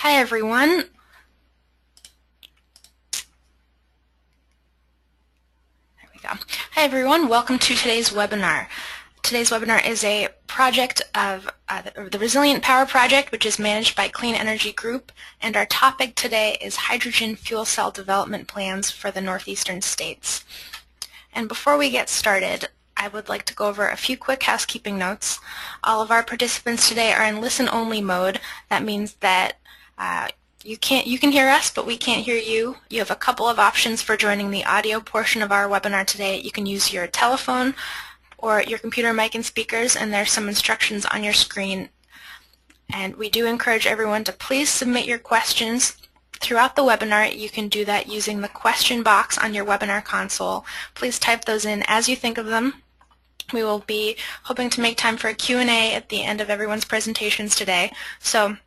Hi everyone. There we go. Hi everyone, welcome to today's webinar. Today's webinar is a project of the Resilient Power Project, which is managed by Clean Energy Group, and our topic today is hydrogen fuel cell development plans for the Northeastern states. And before we get started, I would like to go over a few quick housekeeping notes. All of our participants today are in listen-only mode. That means that you can hear us, but we can't hear you. You have a couple of options for joining the audio portion of our webinar today. You can use your telephone or your computer mic and speakers, and there's some instructions on your screen. And we do encourage everyone to please submit your questions throughout the webinar. You can do that using the question box on your webinar console. Please type those in as you think of them. We will be hoping to make time for a Q&A at the end of everyone's presentations today. So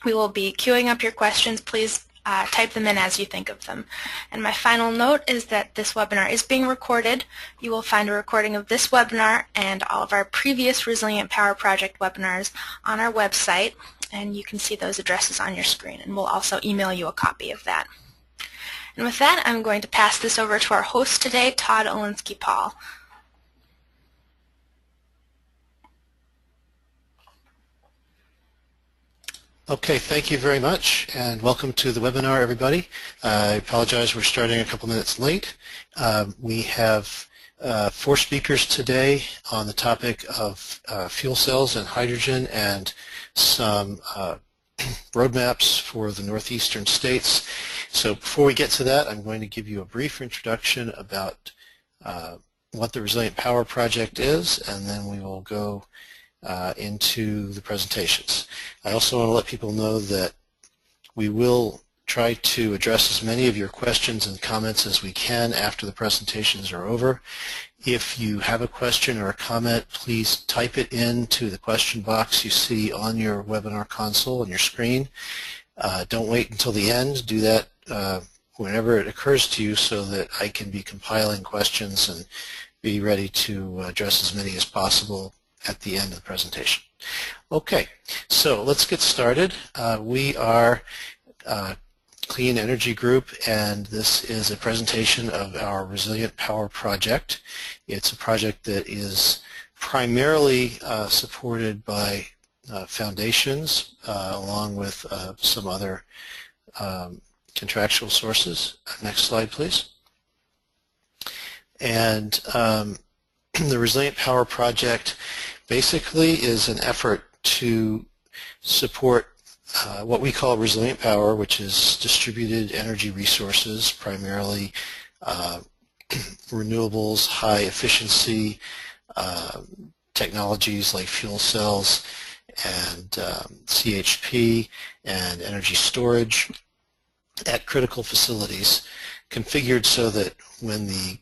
we will be queuing up your questions. Please type them in as you think of them. And my final note is that this webinar is being recorded. You will find a recording of this webinar and all of our previous Resilient Power Project webinars on our website, and you can see those addresses on your screen, and we'll also email you a copy of that. And with that, I'm going to pass this over to our host today, Todd Olinsky-Paul. Okay, thank you very much, and welcome to the webinar, everybody. I apologize, we're starting a couple minutes late. We have 4 speakers today on the topic of fuel cells and hydrogen and some roadmaps for the Northeastern states. So before we get to that, I'm going to give you a brief introduction about what the Resilient Power Project is, and then we will go into the presentations. I also want to let people know that we will try to address as many of your questions and comments as we can after the presentations are over. If you have a question or a comment, please type it into the question box you see on your webinar console on your screen. Don't wait until the end. Do that whenever it occurs to you so that I can be compiling questions and be ready to address as many as possible at the end of the presentation. Okay, so let's get started. We are Clean Energy Group, and this is a presentation of our Resilient Power Project. It's a project that is primarily supported by foundations along with some other contractual sources. Next slide, please. And the Resilient Power Project basically is an effort to support what we call resilient power, which is distributed energy resources, primarily renewables, high efficiency technologies like fuel cells and CHP and energy storage at critical facilities, configured so that when the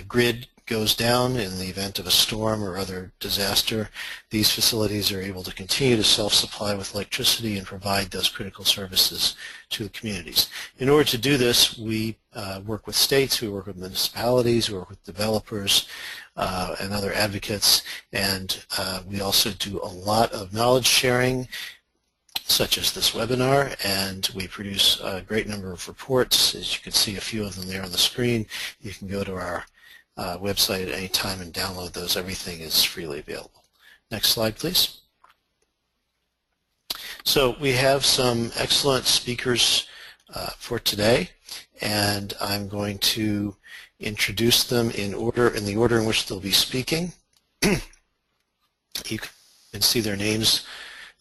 grid goes down in the event of a storm or other disaster, these facilities are able to continue to self-supply with electricity and provide those critical services to the communities. In order to do this, we work with states, we work with municipalities, we work with developers and other advocates, and we also do a lot of knowledge sharing, such as this webinar, and we produce a great number of reports. As you can see a few of them there on the screen. You can go to our website at any time and download those. Everything is freely available. Next slide, please. So we have some excellent speakers for today, and I'm going to introduce them in the order in which they'll be speaking. You can see their names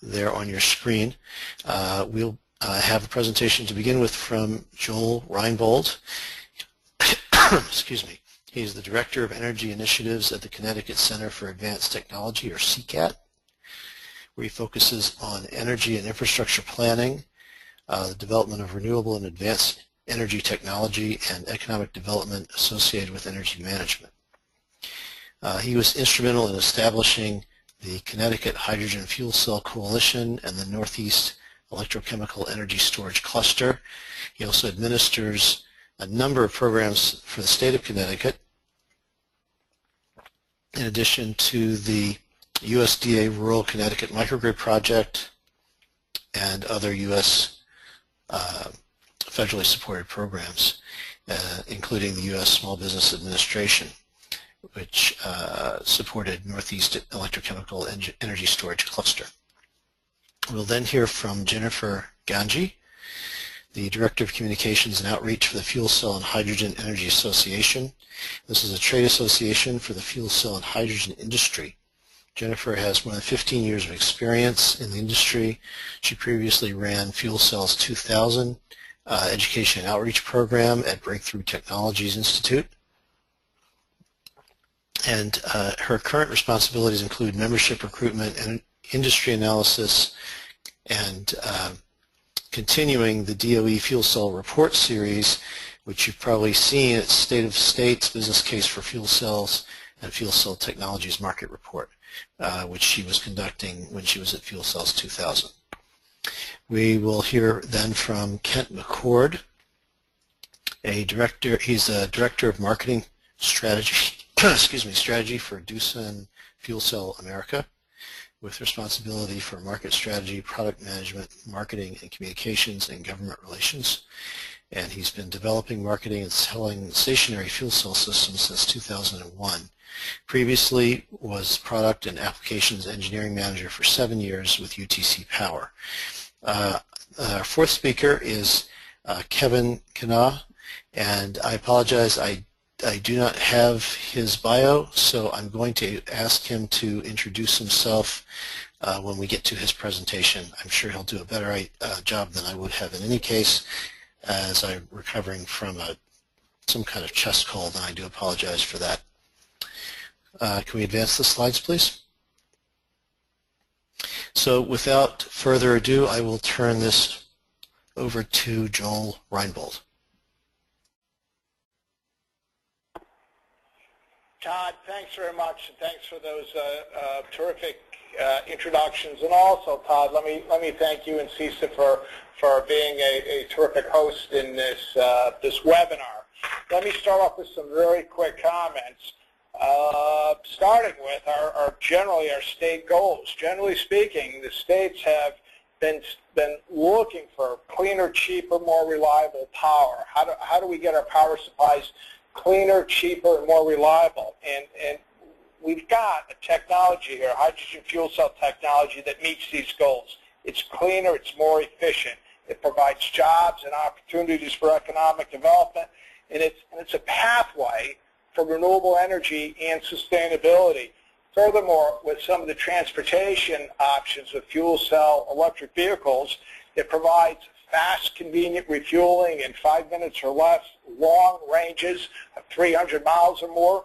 there on your screen. We'll have a presentation to begin with from Joel Reinbold. Excuse me. He's the Director of Energy Initiatives at the Connecticut Center for Advanced Technology, or CCAT, where he focuses on energy and infrastructure planning, the development of renewable and advanced energy technology, and economic development associated with energy management. He was instrumental in establishing the Connecticut Hydrogen Fuel Cell Coalition and the Northeast Electrochemical Energy Storage Cluster. He also administers a number of programs for the state of Connecticut, in addition to the USDA Rural Connecticut Microgrid Project and other U.S. federally supported programs, including the U.S. Small Business Administration, which supported Northeastern Electrochemical Energy Storage Cluster. We'll then hear from Jennifer Ganji, the Director of Communications and Outreach for the Fuel Cell and Hydrogen Energy Association. This is a trade association for the fuel cell and hydrogen industry. Jennifer has more than 15 years of experience in the industry. She previously ran Fuel Cells 2000 education and outreach program at Breakthrough Technologies Institute. And her current responsibilities include membership recruitment and industry analysis, and continuing the DOE Fuel Cell Report Series, which you've probably seen. It's State of States Business Case for Fuel Cells and Fuel Cell Technologies Market Report, which she was conducting when she was at Fuel Cells 2000. We will hear then from Kent McCord, he's a Director of Marketing Strategy, strategy for Doosan Fuel Cell America, with responsibility for market strategy, product management, marketing and communications, and government relations. And he's been developing, marketing, and selling stationary fuel cell systems since 2001. Previously was product and applications engineering manager for 7 years with UTC Power. Our fourth speaker is Kevin Kana, and I apologize, I do not have his bio, so I'm going to ask him to introduce himself when we get to his presentation. I'm sure he'll do a better job than I would have in any case, as I'm recovering from some kind of chest cold, and I do apologize for that. Can we advance the slides, please? So without further ado, I will turn this over to Joel Reinbold. Todd, thanks very much, and thanks for those terrific introductions. And also, Todd, let me thank you and CISA for being a terrific host in this webinar. Let me start off with some very quick comments, starting with generally our state goals. Generally speaking, the states have been looking for cleaner, cheaper, more reliable power. How do we get our power supplies cleaner, cheaper, and more reliable? And we've got a technology here, hydrogen fuel cell technology, that meets these goals. It's cleaner, it's more efficient. It provides jobs and opportunities for economic development, and it's a pathway for renewable energy and sustainability. Furthermore, with some of the transportation options with fuel cell electric vehicles, it provides fast, convenient refueling in 5 minutes or less, long ranges of 300 miles or more,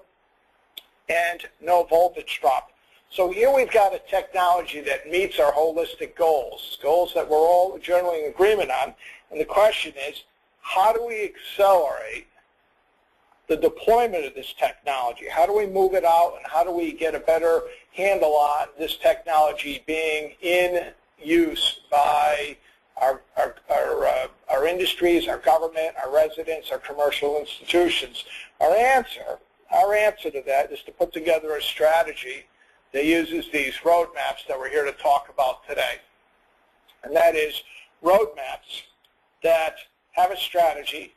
and no voltage drop. So here we've got a technology that meets our holistic goals that we're all generally in agreement on. And the question is, how do we accelerate the deployment of this technology? How do we move it out, and how do we get a better handle on this technology being in use by our industries, our government, our residents, our commercial institutions? Our answer to that is to put together a strategy that uses these roadmaps that we're here to talk about today. And that is roadmaps that have a strategy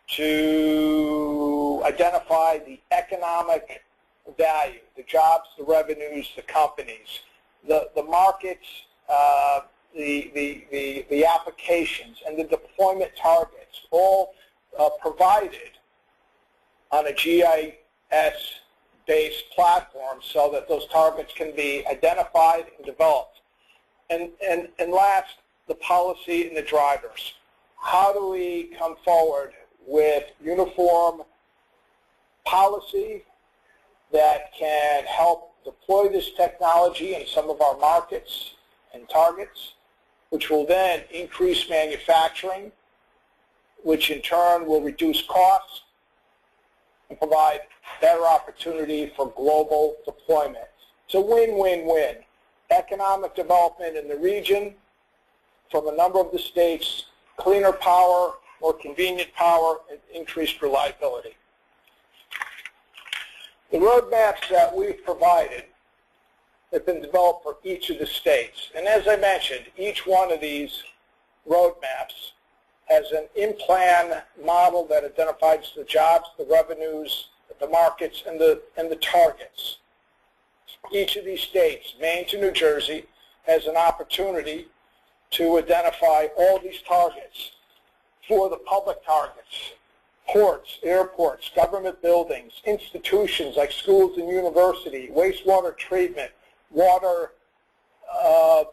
to identify the economic value, the jobs, the revenues, the companies, the markets, the applications, and the deployment targets, all provided on a GIS-based platform so that those targets can be identified and developed. And last, the policy and the drivers. How do we come forward with uniform policy that can help deploy this technology in some of our markets and targets, which will then increase manufacturing, which in turn will reduce costs and provide better opportunity for global deployment. It's a win-win-win. Economic development in the region from a number of the states, cleaner power, more convenient power, and increased reliability. The roadmaps that we've provided have been developed for each of the states. And as I mentioned, each one of these roadmaps has an in-plan model that identifies the jobs, the revenues, the markets, and the targets. Each of these states, Maine to New Jersey, has an opportunity to identify all these targets for the public targets: ports, airports, government buildings, institutions like schools and university, wastewater treatment, water,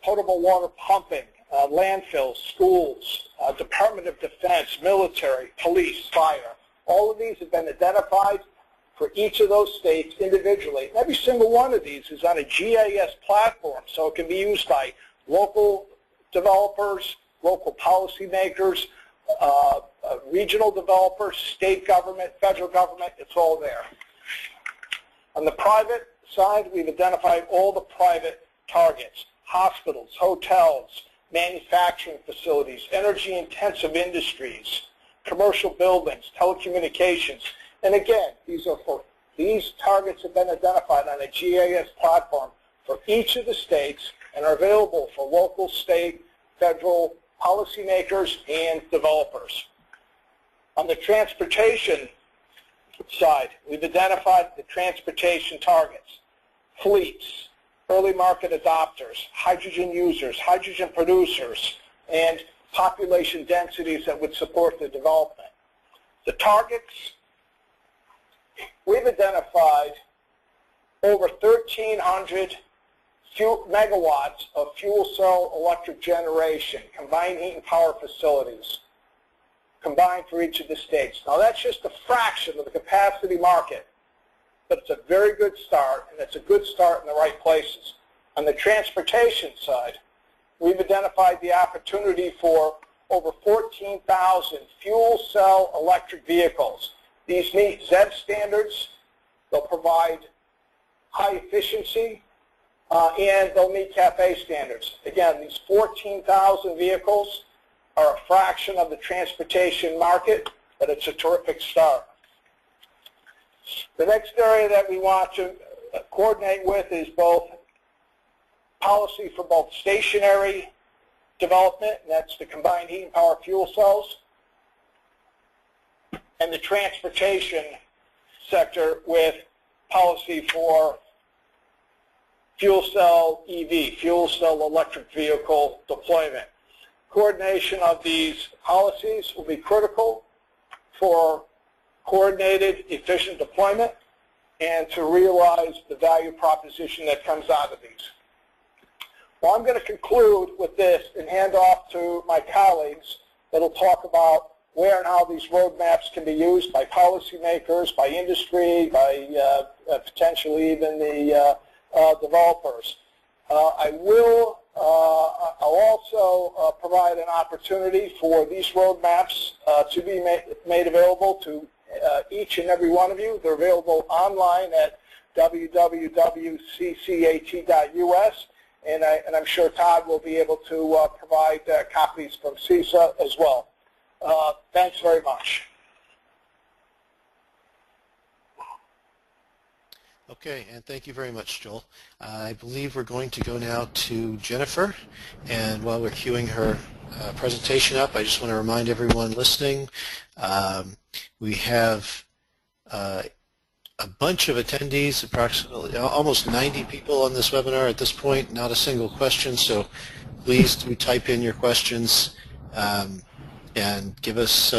potable water pumping, landfills, schools, Department of Defense, military, police, fire. All of these have been identified for each of those states individually. Every single one of these is on a GIS platform, so it can be used by local developers, local policymakers, regional developers, state government, federal government. It's all there. On the private side, we've identified all the private targets: hospitals, hotels, manufacturing facilities, energy-intensive industries, commercial buildings, telecommunications. And again, these targets have been identified on a GIS platform for each of the states and are available for local, state, federal policymakers and developers. On the transportation side, we've identified the transportation targets: fleets, early market adopters, hydrogen users, hydrogen producers, and population densities that would support the development. The targets, we've identified over 1,300 megawatts of fuel cell electric generation, combined heat and power facilities, combined for each of the states. Now that's just a fraction of the capacity market, but it's a very good start, and it's a good start in the right places. On the transportation side, we've identified the opportunity for over 14,000 fuel cell electric vehicles. These meet ZEV standards. They'll provide high efficiency, and they'll meet CAFE standards. Again, these 14,000 vehicles are a fraction of the transportation market, but it's a terrific start. The next area that we want to coordinate with is both policy for both stationary development, and that's the combined heat and power fuel cells, and the transportation sector with policy for fuel cell EV, fuel cell electric vehicle deployment. Coordination of these policies will be critical for coordinated, efficient deployment and to realize the value proposition that comes out of these. Well, I'm going to conclude with this and hand off to my colleagues that will talk about where and how these roadmaps can be used by policymakers, by industry, by potentially even the developers. I'll also provide an opportunity for these roadmaps to be made available to each and every one of you. They're available online at www.ccat.us, and I'm sure Todd will be able to provide copies from CISA as well. Thanks very much. Okay, and thank you very much, Joel. I believe we're going to go now to Jennifer, and while we're queuing her presentation up, I just want to remind everyone listening, we have a bunch of attendees, approximately almost 90 people on this webinar at this point, not a single question, so please do type in your questions and give us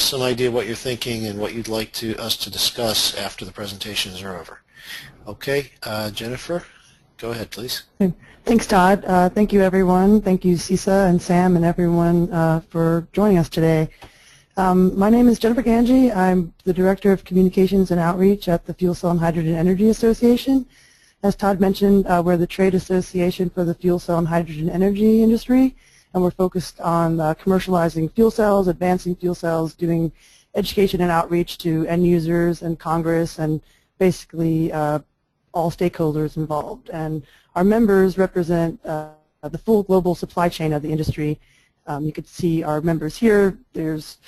some idea what you're thinking and what you'd like us to discuss after the presentations are over. Okay, Jennifer, go ahead, please. Thanks, Todd. Thank you, everyone. Thank you, CISA and Sam and everyone for joining us today. My name is Jennifer Ganji. I'm the Director of Communications and Outreach at the Fuel Cell and Hydrogen Energy Association. As Todd mentioned, we're the trade association for the fuel cell and hydrogen energy industry, and we're focused on commercializing fuel cells, advancing fuel cells, doing education and outreach to end users and Congress and basically all stakeholders involved. And our members represent the full global supply chain of the industry. You can see our members here. There's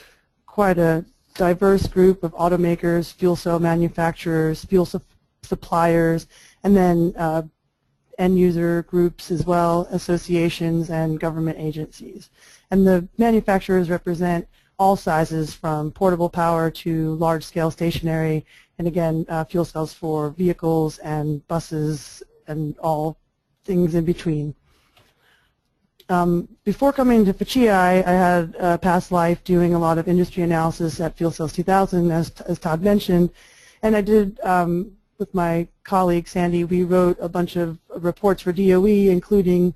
quite a diverse group of automakers, fuel cell manufacturers, fuel suppliers, and then end user groups as well, associations and government agencies. And the manufacturers represent all sizes from portable power to large-scale stationary, and again, fuel cells for vehicles and buses and all things in between. Before coming to FCHEA, I had a past life doing a lot of industry analysis at Fuel Cells 2000, as Todd mentioned, and I did, with my colleague Sandy, we wrote a bunch of reports for DOE, including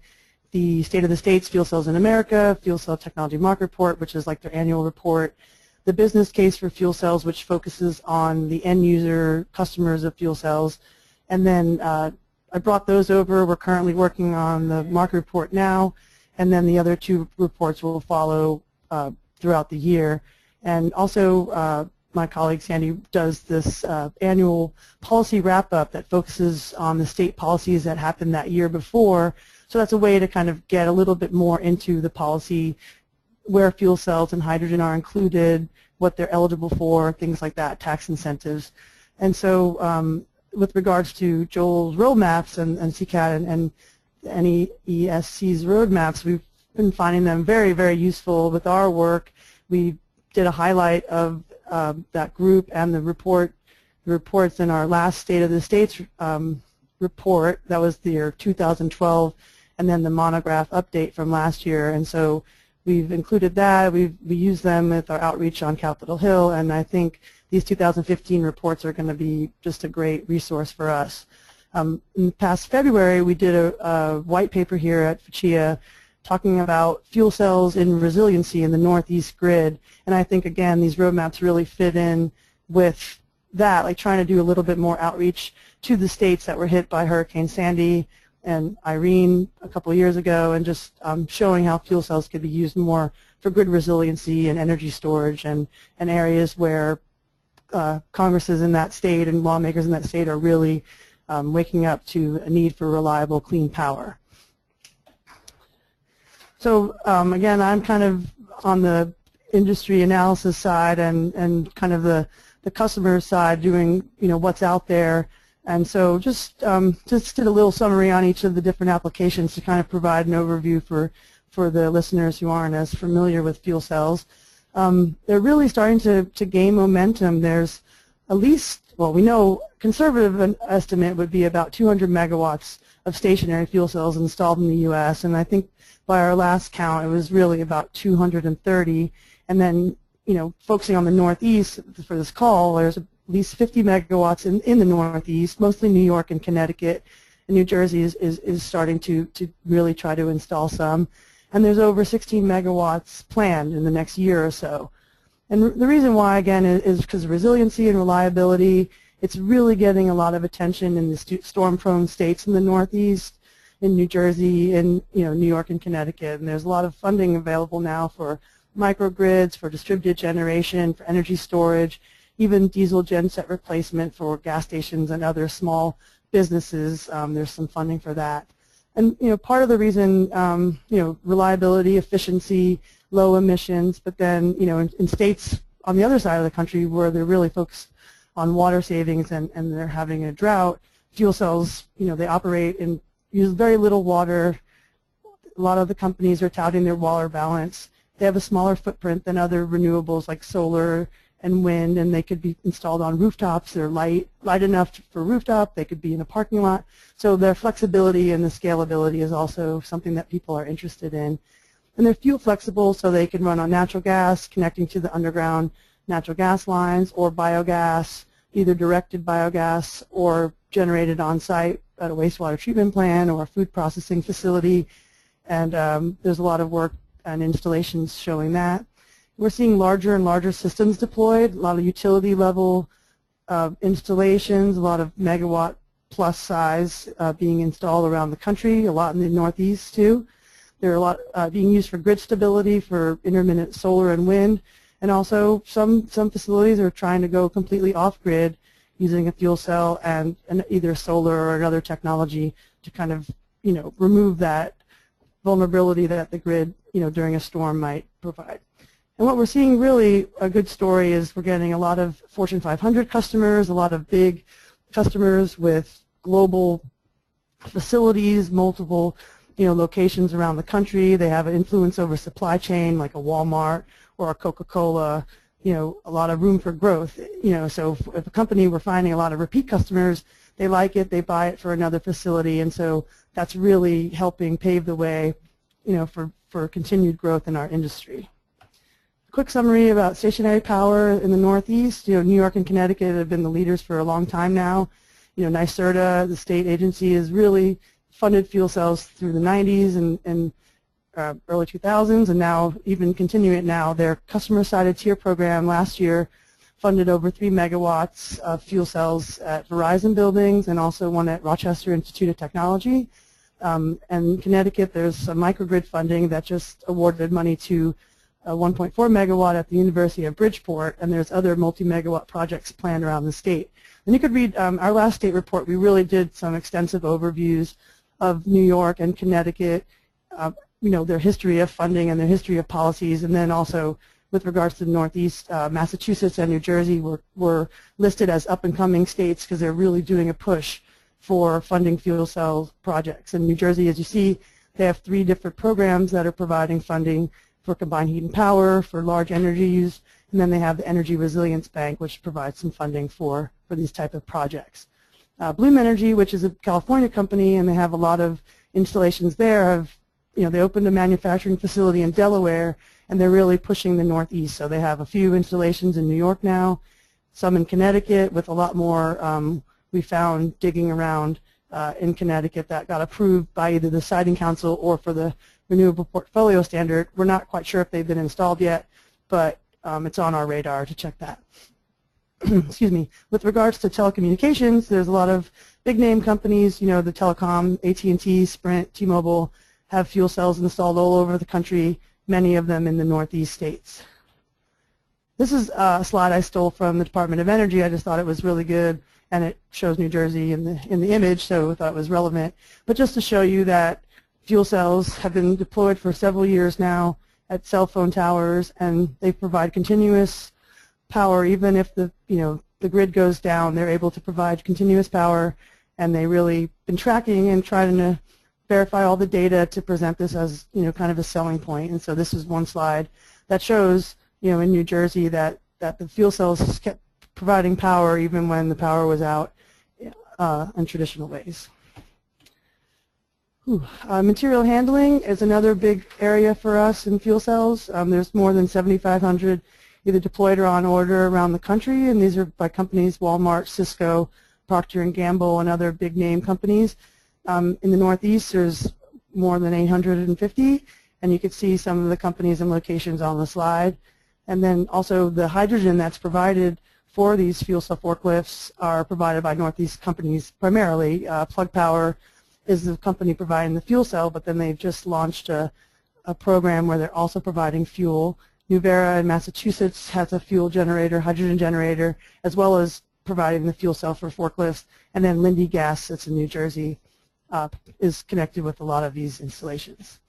the State of the States Fuel Cells in America, Fuel Cell Technology Market Report, which is like their annual report, the business case for fuel cells, which focuses on the end user customers of fuel cells, and then I brought those over. We're currently working on the market report now, and then the other two reports will follow throughout the year. And also, my colleague Sandy does this annual policy wrap-up that focuses on the state policies that happened that year before. So that's a way to kind of get a little bit more into the policy, where fuel cells and hydrogen are included, what they're eligible for, things like that, tax incentives. And so with regards to Joel's roadmaps and CCAT and NEESC's roadmaps, we've been finding them very, very useful with our work. We did a highlight of that group and the reports in our last State of the States report. That was the year 2012, and then the monograph update from last year. And so we've included that. We use them with our outreach on Capitol Hill, and I think these 2015 reports are going to be just a great resource for us. In past February, we did a white paper here at FCHEA talking about fuel cells in resiliency in the Northeast grid, and I think, again, these roadmaps really fit in with that, like trying to do a little bit more outreach to the states that were hit by Hurricane Sandy and Irene a couple of years ago, and just showing how fuel cells could be used more for grid resiliency and energy storage, and areas where Congresses in that state and lawmakers in that state are really waking up to a need for reliable, clean power. So again, I'm kind of on the industry analysis side and kind of the customer side, doing what's out there. And so just did a little summary on each of the different applications to kind of provide an overview for the listeners who aren't as familiar with fuel cells. They're really starting to gain momentum. There's at least, well, we know conservative estimate would be about 200 megawatts of stationary fuel cells installed in the U.S., and I think by our last count it was really about 230. And then, focusing on the Northeast for this call, there's at least 50 megawatts in the Northeast, mostly New York and Connecticut, and New Jersey is starting to really try to install some. And there's over 16 megawatts planned in the next year or so. And the reason why, again, is because of resiliency and reliability. It's really getting a lot of attention in the storm-prone states in the Northeast, in New Jersey, in New York and Connecticut. And there's a lot of funding available now for microgrids, for distributed generation, for energy storage, even diesel genset replacement for gas stations and other small businesses. There's some funding for that. And part of the reason, reliability, efficiency, low emissions, but then in states on the other side of the country where they're really focused on water savings and they're having a drought, fuel cells, they operate and use very little water. A lot of the companies are touting their water balance. They have a smaller footprint than other renewables like solar and wind, and they could be installed on rooftops. They're light enough for rooftop. They could be in a parking lot. So their flexibility and the scalability is also something that people are interested in. And they're fuel flexible, so they can run on natural gas, connecting to the underground natural gas lines, or biogas, either directed biogas or generated on site at a wastewater treatment plant or a food processing facility. And there's a lot of work and installations showing that. We're seeing larger and larger systems deployed, a lot of utility level installations, a lot of megawatt plus size being installed around the country, a lot in the Northeast too. There are a lot being used for grid stability, for intermittent solar and wind, and also some facilities are trying to go completely off-grid using a fuel cell and either solar or another technology to kind of remove that vulnerability that the grid during a storm might provide. And what we're seeing, really a good story, is we're getting a lot of Fortune 500 customers, a lot of big customers with global facilities, multiple locations around the country. They have an influence over supply chain like a Walmart or a Coca-Cola, a lot of room for growth. So if a company, we're finding a lot of repeat customers, they like it, they buy it for another facility, and so that's really helping pave the way for continued growth in our industry. Quick summary about stationary power in the Northeast. New York and Connecticut have been the leaders for a long time now. NYSERDA, the state agency, has really funded fuel cells through the 90s and early 2000s, and now even continuing it now. Their customer-sided tier program last year funded over 3 megawatts of fuel cells at Verizon buildings and also one at Rochester Institute of Technology. And in Connecticut, there's a microgrid funding that just awarded money to 1.4 megawatt at the University of Bridgeport, and there's other multi-megawatt projects planned around the state. And you could read our last state report. We really did some extensive overviews of New York and Connecticut, their history of funding and their history of policies, and then also with regards to the Northeast, Massachusetts and New Jersey were listed as up-and-coming states because they're really doing a push for funding fuel cell projects. In New Jersey, as you see, they have 3 different programs that are providing funding for combined heat and power, for large energy use, and then they have the Energy Resilience Bank, which provides some funding for these type of projects. Bloom Energy, which is a California company, and they have a lot of installations there. They opened a manufacturing facility in Delaware, and they're really pushing the Northeast. So they have a few installations in New York now, some in Connecticut, with a lot more we found digging around in Connecticut that got approved by either the Siting Council or for the Renewable Portfolio Standard. We're not quite sure if they've been installed yet, but it's on our radar to check that. Excuse me. With regards to telecommunications, there's a lot of big name companies, the telecom, AT&T, Sprint, T-Mobile, have fuel cells installed all over the country, many of them in the Northeast states. This is a slide I stole from the Department of Energy. I just thought it was really good, and it shows New Jersey in the image, so I thought it was relevant. But just to show you that fuel cells have been deployed for several years now at cell phone towers, and they provide continuous power. Even if the grid goes down, they're able to provide continuous power, and they really been tracking and trying to verify all the data to present this as kind of a selling point. And so this is one slide that shows in New Jersey that the fuel cells kept providing power even when the power was out in traditional ways. Material handling is another big area for us in fuel cells. There's more than 7,500 either deployed or on order around the country, and these are by companies Walmart, Cisco, Procter & Gamble, and other big name companies. In the Northeast, there's more than 850, and you can see some of the companies and locations on the slide. And then also the hydrogen that's provided for these fuel cell forklifts are provided by Northeast companies primarily. Plug Power is the company providing the fuel cell, but then they've just launched a program where they're also providing fuel. Nuvera in Massachusetts has a fuel generator, hydrogen generator, as well as providing the fuel cell for forklifts. And then Linde Gas, that's in New Jersey, is connected with a lot of these installations.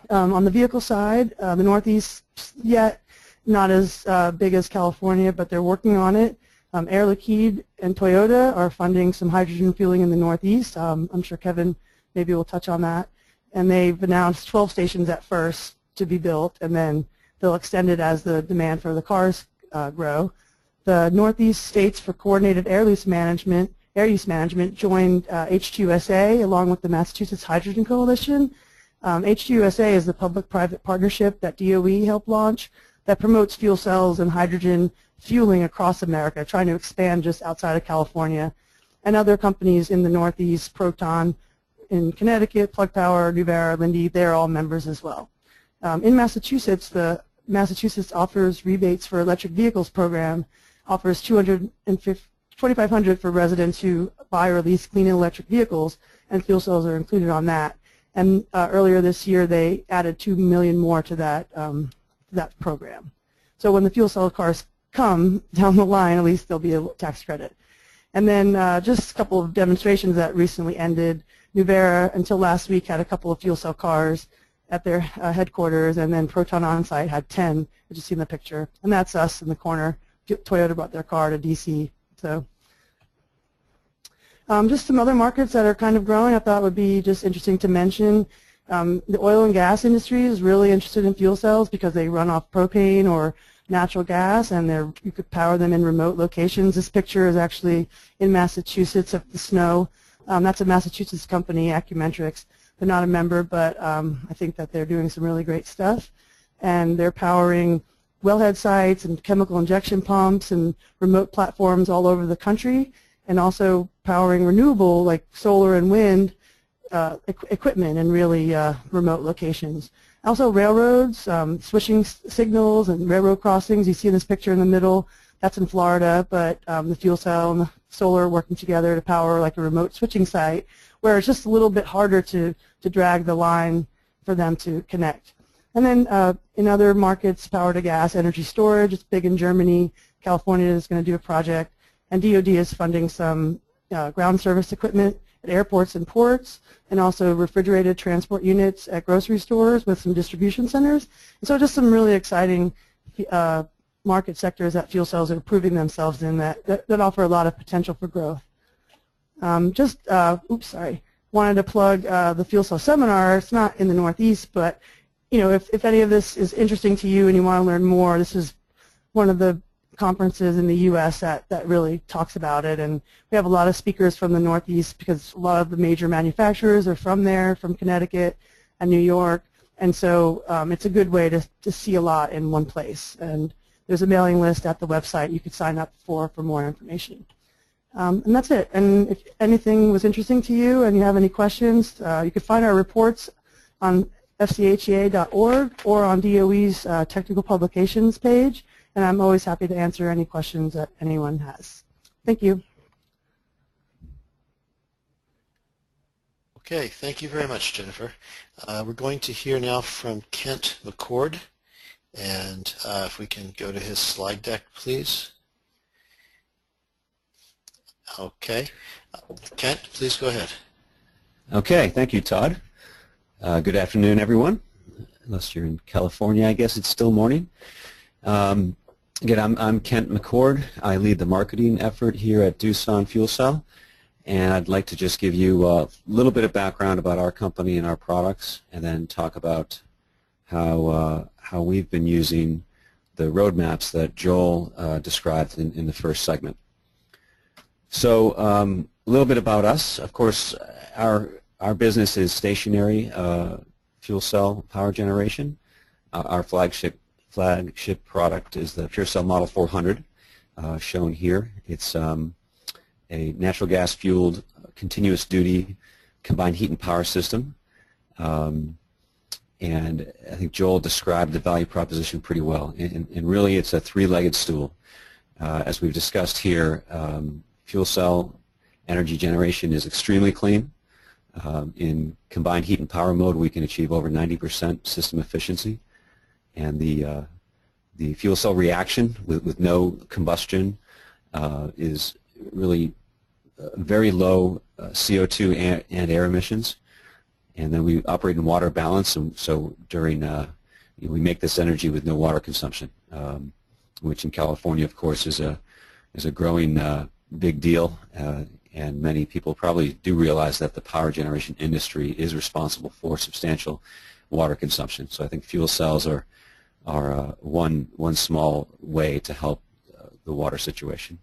On the vehicle side, the Northeast yet not as big as California, but they're working on it. Air Liquide and Toyota are funding some hydrogen fueling in the Northeast. I'm sure Kevin maybe will touch on that. And they've announced 12 stations at first to be built, and then they'll extend it as the demand for the cars grow. The Northeast states for coordinated air use management joined H2USA along with the Massachusetts Hydrogen Coalition. H2USA is the public-private partnership that DOE helped launch that promotes fuel cells and hydrogen fueling across America, trying to expand just outside of California. And other companies in the Northeast, Proton in Connecticut, Plug Power, Nuvera, Linde, they're all members as well. In Massachusetts, the Massachusetts Offers Rebates for Electric Vehicles program offers $2,500 for residents who buy or lease clean electric vehicles, and fuel cells are included on that. And earlier this year, they added 2 million more to that that program. So when the fuel cell cars come down the line, at least there'll be a tax credit. And then just a couple of demonstrations that recently ended. Nuvera, until last week, had a couple of fuel cell cars at their headquarters, and then Proton On-Site had 10, as you see in the picture. And that's us in the corner. Toyota brought their car to DC. So Just some other markets that are kind of growing I thought would be just interesting to mention. The oil and gas industry is really interested in fuel cells because they run off propane or natural gas, and you could power them in remote locations. This picture is actually in Massachusetts of the snow. That's a Massachusetts company, Acumetrics. They're not a member, but I think that they're doing some really great stuff. And they're powering wellhead sites and chemical injection pumps and remote platforms all over the country, and also powering renewable, like solar and wind, equipment in really remote locations. Also railroads, switching signals and railroad crossings. You see in this picture in the middle, that's in Florida, but the fuel cell and the solar working together to power like a remote switching site where it's just a little bit harder to drag the line for them to connect. And then in other markets, power to gas, energy storage, it's big in Germany. California is going to do a project, and DoD is funding some ground service equipment at airports and ports, and also refrigerated transport units at grocery stores with some distribution centers. And so just some really exciting market sectors that fuel cells are proving themselves in that offer a lot of potential for growth. Wanted to plug the fuel cell seminar. It's not in the Northeast, but if any of this is interesting to you and you want to learn more, this is one of the conferences in the U.S. that really talks about it, and we have a lot of speakers from the Northeast because a lot of the major manufacturers are from there, from Connecticut and New York, and so it's a good way to see a lot in one place. And there's a mailing list at the website you could sign up for more information. And that's it. And if anything was interesting to you and you have any questions, you can find our reports on fchea.org or on DOE's technical publications page, and I'm always happy to answer any questions that anyone has. Thank you. Okay, thank you very much, Jennifer. We're going to hear now from Kent McCord, and if we can go to his slide deck, please. Okay. Kent, please go ahead. Okay, thank you, Todd. Good afternoon, everyone. Unless you're in California, I guess it's still morning. Again, I'm Kent McCord. I lead the marketing effort here at Doosan Fuel Cell, and I'd like to just give you a little bit of background about our company and our products, and then talk about how we've been using the roadmaps that Joel described in the first segment. So a little bit about us. Of course, our business is stationary fuel cell power generation. Our flagship product is the Purecell Model 400, shown here. It's a natural gas fueled continuous duty combined heat and power system. And I think Joel described the value proposition pretty well. And really it's a three-legged stool. As we've discussed here, fuel cell energy generation is extremely clean. In combined heat and power mode, we can achieve over 90% system efficiency. And the fuel cell reaction with no combustion is really very low CO2 and air emissions. And then we operate in water balance, and so during we make this energy with no water consumption, which in California, of course, is a growing big deal. And many people probably do realize that the power generation industry is responsible for substantial water consumption. So I think fuel cells are one small way to help the water situation.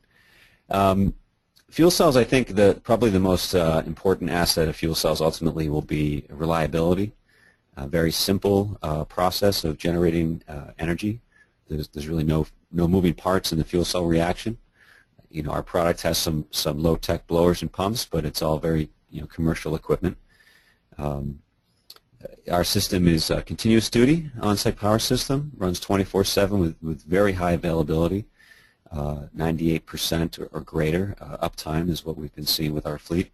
Fuel cells, I think probably the most important asset of fuel cells ultimately will be reliability. A very simple process of generating energy. There's really no moving parts in the fuel cell reaction. Our product has some low-tech blowers and pumps, but it's all very commercial equipment. Our system is a continuous duty on-site power system, runs 24/7 with very high availability, 98% or greater uptime is what we've been seeing with our fleet.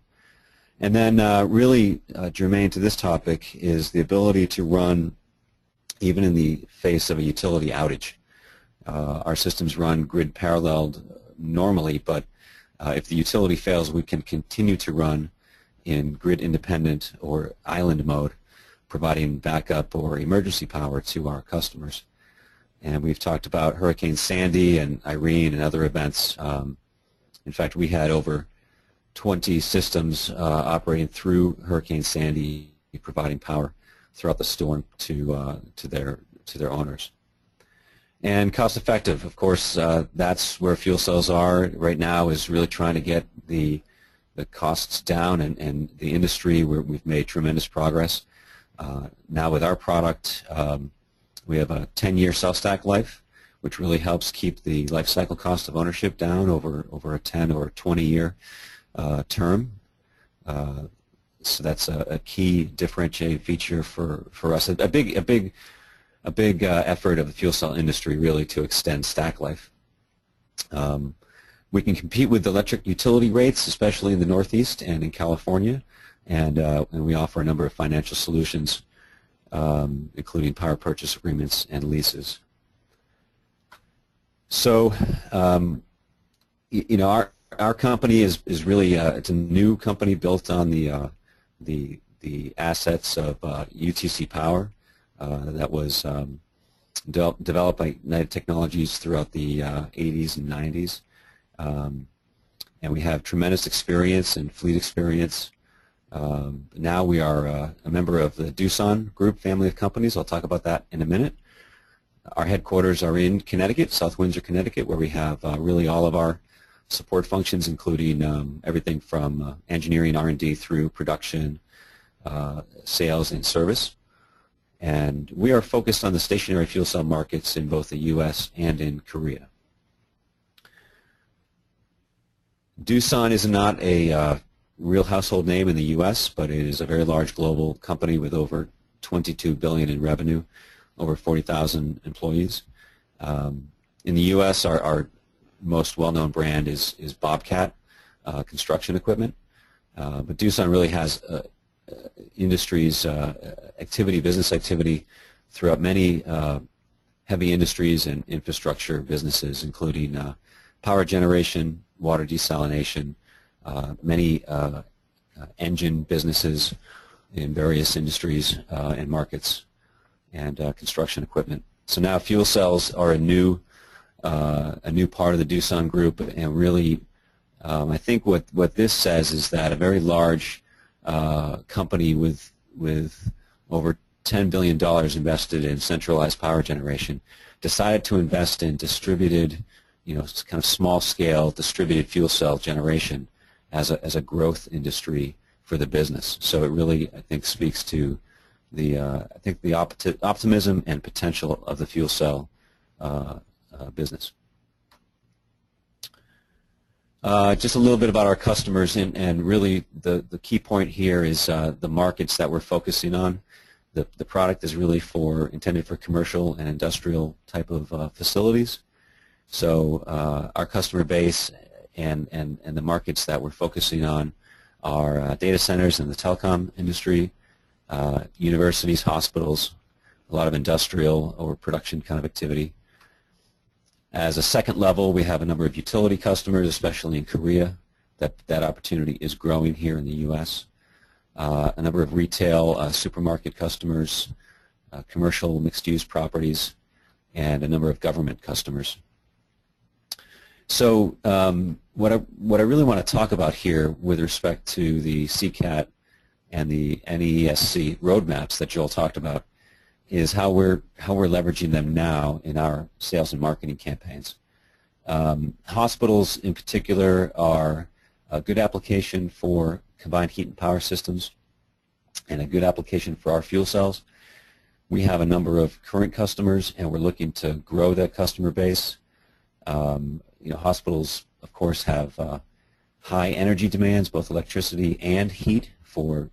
And then really germane to this topic is the ability to run even in the face of a utility outage. Our systems run grid paralleled normally, but if the utility fails, we can continue to run in grid independent or island mode, providing backup or emergency power to our customers. And we've talked about Hurricane Sandy and Irene and other events. In fact, we had over 20 systems operating through Hurricane Sandy, providing power throughout the storm to their owners. And cost effective, of course, that's where fuel cells are right now, is really trying to get the costs down, and the industry, where we've made tremendous progress. Now with our product, we have a 10-year cell stack life, which really helps keep the life cycle cost of ownership down over a 10 or 20-year term. So that's a key differentiating feature for us. A big effort of the fuel cell industry, really, to extend stack life. We can compete with electric utility rates, especially in the Northeast and in California, and we offer a number of financial solutions, including power purchase agreements and leases. So, you know, our company is really it's a new company built on the assets of UTC Power that was developed by United Technologies throughout the 80s and 90s. And we have tremendous experience and fleet experience. Now we are a member of the Doosan group family of companies. I'll talk about that in a minute. Our headquarters are in Connecticut, South Windsor, Connecticut, where we have really all of our support functions, including everything from engineering, R&D, through production, sales, and service. And we are focused on the stationary fuel cell markets in both the U.S. and in Korea. Doosan is not a real household name in the U.S., but it is a very large global company with over $22 billion in revenue, over 40,000 employees. In the U.S., our most well-known brand is Bobcat construction equipment, but Doosan really has industries activity, business activity throughout many heavy industries and infrastructure businesses, including power generation, water desalination, many engine businesses in various industries and markets, and construction equipment. So now fuel cells are a new part of the Doosan group, and really I think what this says is that a very large company with over $10 billion invested in centralized power generation decided to invest in distributed, kind of small-scale distributed fuel cell generation as a growth industry for the business. So it really, I think, speaks to the optimism and potential of the fuel cell business. Just a little bit about our customers, and really the key point here is the markets that we're focusing on. The product is really intended for commercial and industrial type of facilities. So our customer base and the markets that we're focusing on are data centers in the telecom industry, universities, hospitals, a lot of industrial or production kind of activity. As a second level, we have a number of utility customers, especially in Korea. That opportunity is growing here in the U.S. A number of retail supermarket customers, commercial mixed-use properties, and a number of government customers. So what I really want to talk about here with respect to the CCAT and the NEESC roadmaps that Joel talked about is how we're leveraging them now in our sales and marketing campaigns. Hospitals in particular are a good application for combined heat and power systems, and a good application for our fuel cells. We have a number of current customers, and we're looking to grow that customer base. Hospitals, of course, have high energy demands, both electricity and heat, for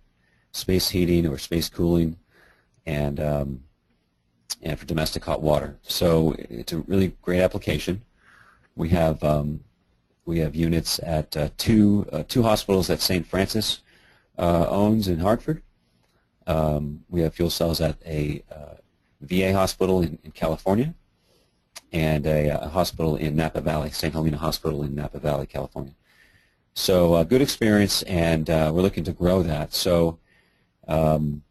space heating or space cooling, and for domestic hot water. So it's a really great application. We have units at two hospitals that St. Francis owns in Hartford. We have fuel cells at a VA hospital in California, and a hospital in Napa Valley, St. Helena Hospital in Napa Valley, California. So good experience, and we're looking to grow that. So one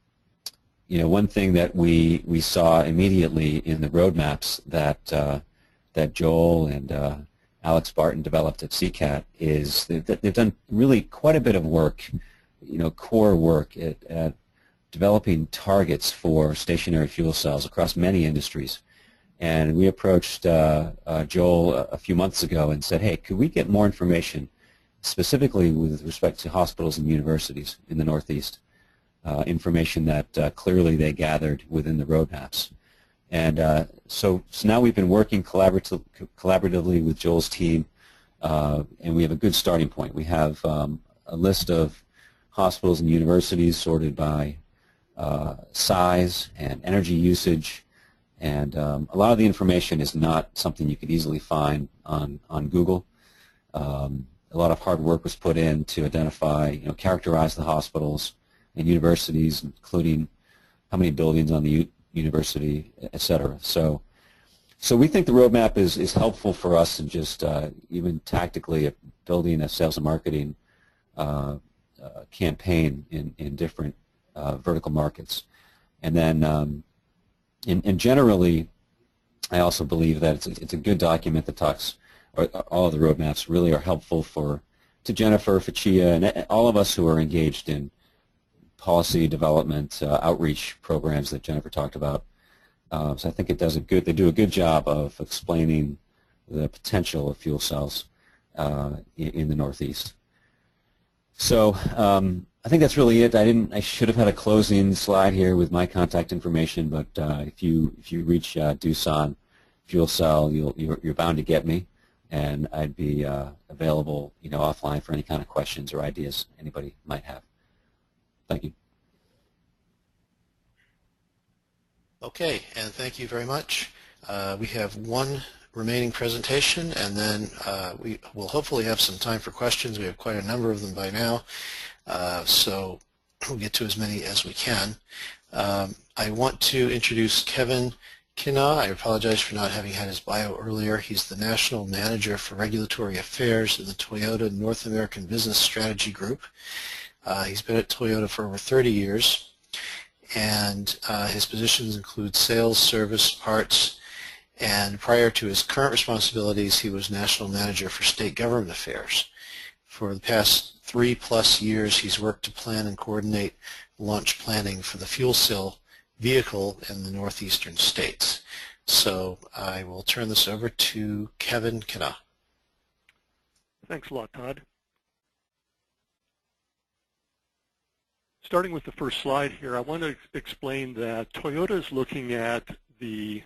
thing that we saw immediately in the roadmaps that Joel and Alex Barton developed at CCAT is they've done really quite a bit of work, core work at developing targets for stationary fuel cells across many industries. And we approached Joel a few months ago and said, hey, could we get more information specifically with respect to hospitals and universities in the Northeast, information that clearly they gathered within the roadmaps. And so now we've been working collaboratively with Joel's team, and we have a good starting point. We have a list of hospitals and universities sorted by size and energy usage, and a lot of the information is not something you could easily find on Google. A lot of hard work was put in to identify, characterize the hospitals and universities, including how many buildings on the university, et cetera. So we think the roadmap is helpful for us in just even tactically building a sales and marketing campaign in different vertical markets. And then and generally, I also believe that it's a good document that talks, or all of the roadmaps really are helpful to Jennifer, for Chia, and all of us who are engaged in policy development, outreach programs that Jennifer talked about. So I think they do a good job of explaining the potential of fuel cells in the Northeast. So I think that's really it. I should have had a closing slide here with my contact information, but if you reach Doosan Fuel Cell, you're bound to get me, and I'd be available, offline for any kind of questions or ideas anybody might have. Thank you. Okay, and thank you very much. We have one remaining presentation, and then we will hopefully have some time for questions. We have quite a number of them by now, so we'll get to as many as we can. I want to introduce Kevin Kinnaugh. I apologize for not having had his bio earlier. He's the National Manager for Regulatory Affairs in the Toyota North American Business Strategy Group. He's been at Toyota for over 30 years, and his positions include sales, service, parts, and prior to his current responsibilities, he was National Manager for State Government Affairs. For the past 3+ years, he's worked to plan and coordinate launch planning for the fuel cell vehicle in the Northeastern states. So I will turn this over to Kevin Kinnaugh. Thanks a lot, Todd. Starting with the first slide here, I want to explain that Toyota is looking at the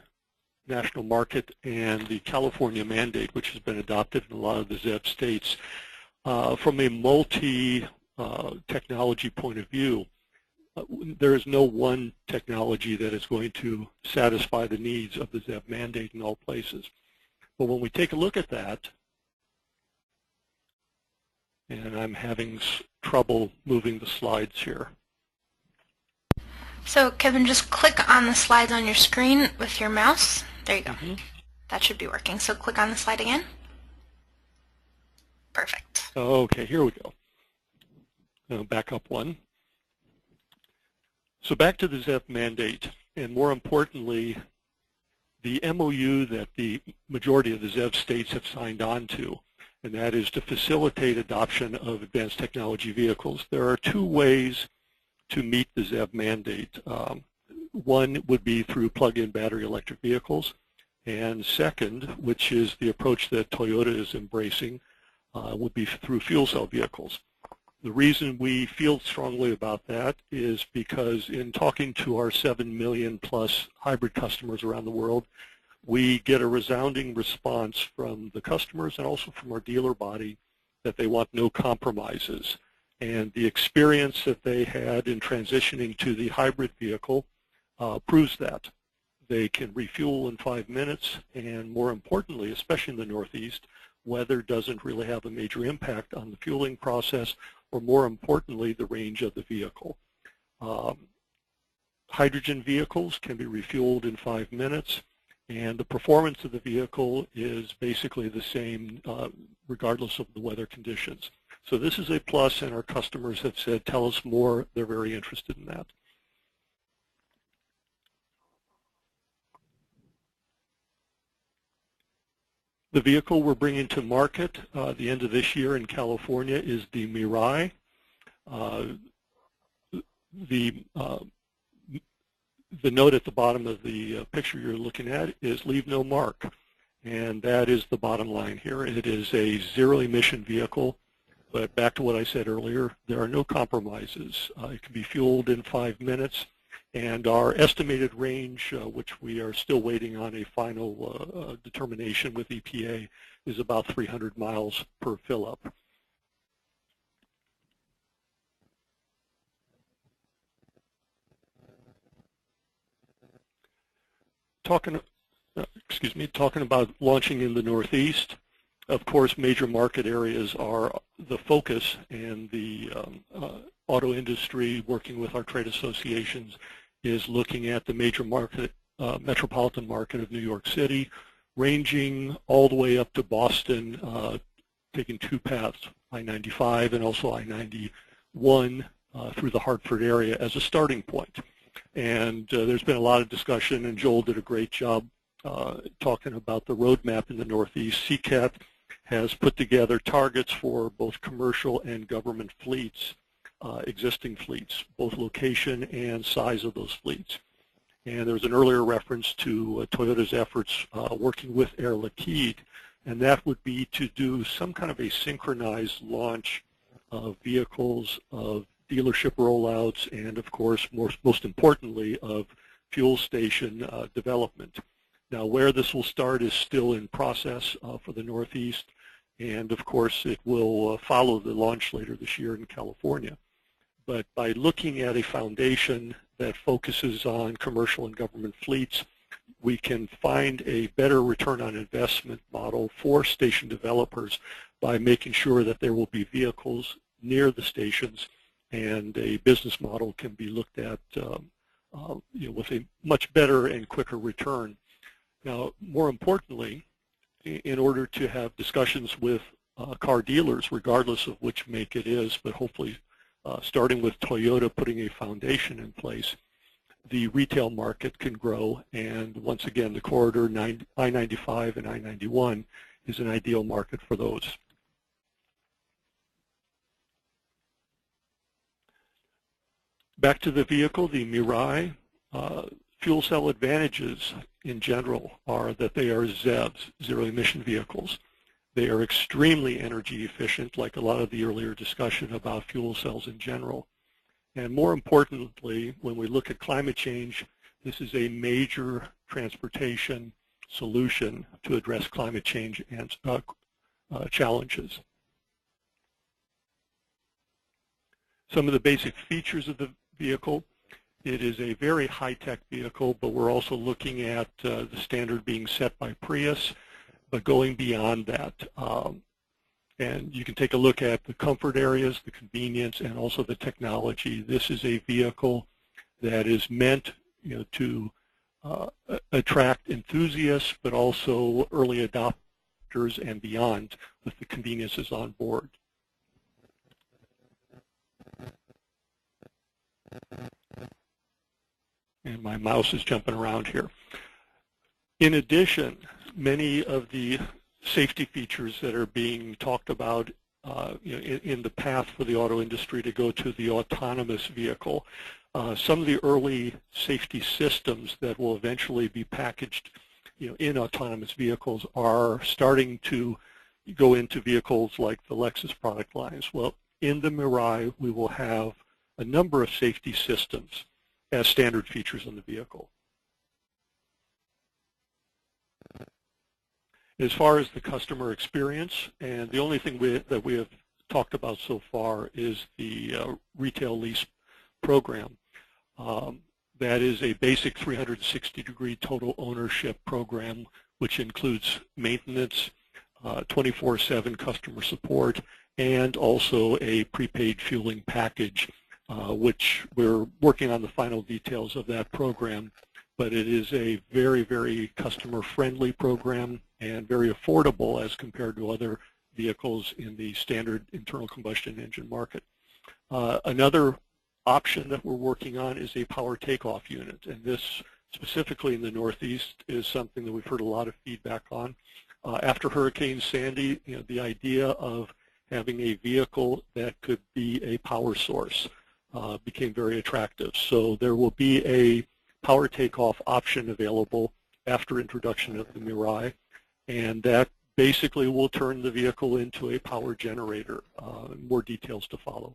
national market and the California mandate, which has been adopted in a lot of the ZEV states, from a multi-technology point of view. There is no one technology that is going to satisfy the needs of the ZEV mandate in all places. But when we take a look at that, and I'm having trouble moving the slides here. So Kevin, just click on the slides on your screen with your mouse. There you go. That should be working. So click on the slide again. Perfect. Okay, here we go. Back up one. So back to the ZEV mandate, and more importantly, the MOU that the majority of the ZEV states have signed on to, and that is to facilitate adoption of advanced technology vehicles. There are two ways to meet the ZEV mandate. One would be through plug-in battery electric vehicles, and second, which is the approach that Toyota is embracing, would be through fuel cell vehicles. The reason we feel strongly about that is because in talking to our 7 million+ hybrid customers around the world, we get a resounding response from the customers and also from our dealer body that they want no compromises. And the experience that they had in transitioning to the hybrid vehicle proves that. They can refuel in 5 minutes, and more importantly, especially in the Northeast, weather doesn't really have a major impact on the fueling process, or more importantly, the range of the vehicle. Hydrogen vehicles can be refueled in 5 minutes, and the performance of the vehicle is basically the same regardless of the weather conditions. So this is a plus, and our customers have said, tell us more. They're very interested in that. The vehicle we're bringing to market the end of this year in California is the Mirai. The note at the bottom of the picture you're looking at is leave no mark, and that is the bottom line here. It is a zero-emission vehicle, but back to what I said earlier, there are no compromises. It can be fueled in 5 minutes, and our estimated range, which we are still waiting on a final determination with EPA, is about 300 miles per fill-up. Talking about launching in the Northeast, of course, major market areas are the focus, and the auto industry, working with our trade associations, is looking at the major market, metropolitan market of New York City, ranging all the way up to Boston, taking 2 paths, I-95 and also I-91 through the Hartford area as a starting point. And there's been a lot of discussion, and Joel did a great job talking about the roadmap in the Northeast. CCAT has put together targets for both commercial and government fleets, existing fleets, both location and size of those fleets. And there was an earlier reference to Toyota's efforts working with Air Liquide, and that would be to do some kind of a synchronized launch of vehicles, of dealership rollouts, and of course, most importantly, of fuel station development. Now, where this will start is still in process for the Northeast, and of course, it will follow the launch later this year in California. But by looking at a foundation that focuses on commercial and government fleets, we can find a better return on investment model for station developers by making sure that there will be vehicles near the stations, and a business model can be looked at with a much better and quicker return. Now, more importantly, in order to have discussions with car dealers, regardless of which make it is, but hopefully starting with Toyota putting a foundation in place, the retail market can grow, and once again, the corridor I-95 and I-91 is an ideal market for those. Back to the vehicle, the Mirai. Fuel cell advantages in general are that they are ZEVs, zero-emission vehicles. They are extremely energy efficient, like a lot of the earlier discussion about fuel cells in general. And more importantly, when we look at climate change, this is a major transportation solution to address climate change and challenges. Some of the basic features of the vehicle: it is a very high-tech vehicle, but we're also looking at the standard being set by Prius, but going beyond that. And you can take a look at the comfort areas, the convenience, and also the technology. This is a vehicle that is meant, to attract enthusiasts, but also early adopters and beyond, with the conveniences on board. And my mouse is jumping around here. In addition, many of the safety features that are being talked about in the path for the auto industry to go to the autonomous vehicle, some of the early safety systems that will eventually be packaged in autonomous vehicles are starting to go into vehicles like the Lexus product lines. Well, in the Mirai, we will have a number of safety systems as standard features in the vehicle. As far as the customer experience, and the only thing that we have talked about so far is the retail lease program. That is a basic 360-degree total ownership program, which includes maintenance, 24/7 customer support, and also a prepaid fueling package, which we're working on the final details of that program. But it is a very, very customer-friendly program and very affordable as compared to other vehicles in the standard internal combustion engine market. Another option that we're working on is a power takeoff unit, and this specifically in the Northeast is something that we've heard a lot of feedback on. After Hurricane Sandy, the idea of having a vehicle that could be a power source became very attractive. So there will be a power takeoff option available after introduction of the Mirai, and that basically will turn the vehicle into a power generator. More details to follow.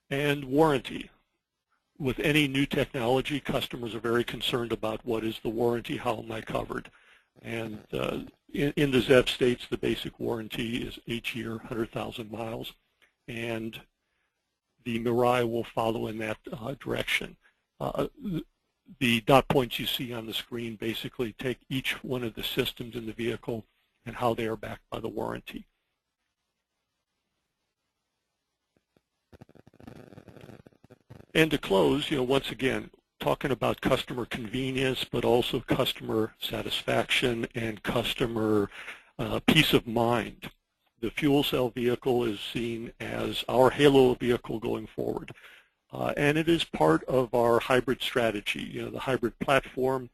And warranty. With any new technology, customers are very concerned about what is the warranty, how am I covered? And in the ZEV states, the basic warranty is each year, 100,000 miles, and the Mirai will follow in that direction. The dot points you see on the screen basically take each one of the systems in the vehicle and how they are backed by the warranty. And to close, once again, talking about customer convenience, but also customer satisfaction and customer peace of mind. The fuel cell vehicle is seen as our halo vehicle going forward. And it is part of our hybrid strategy. The hybrid platform,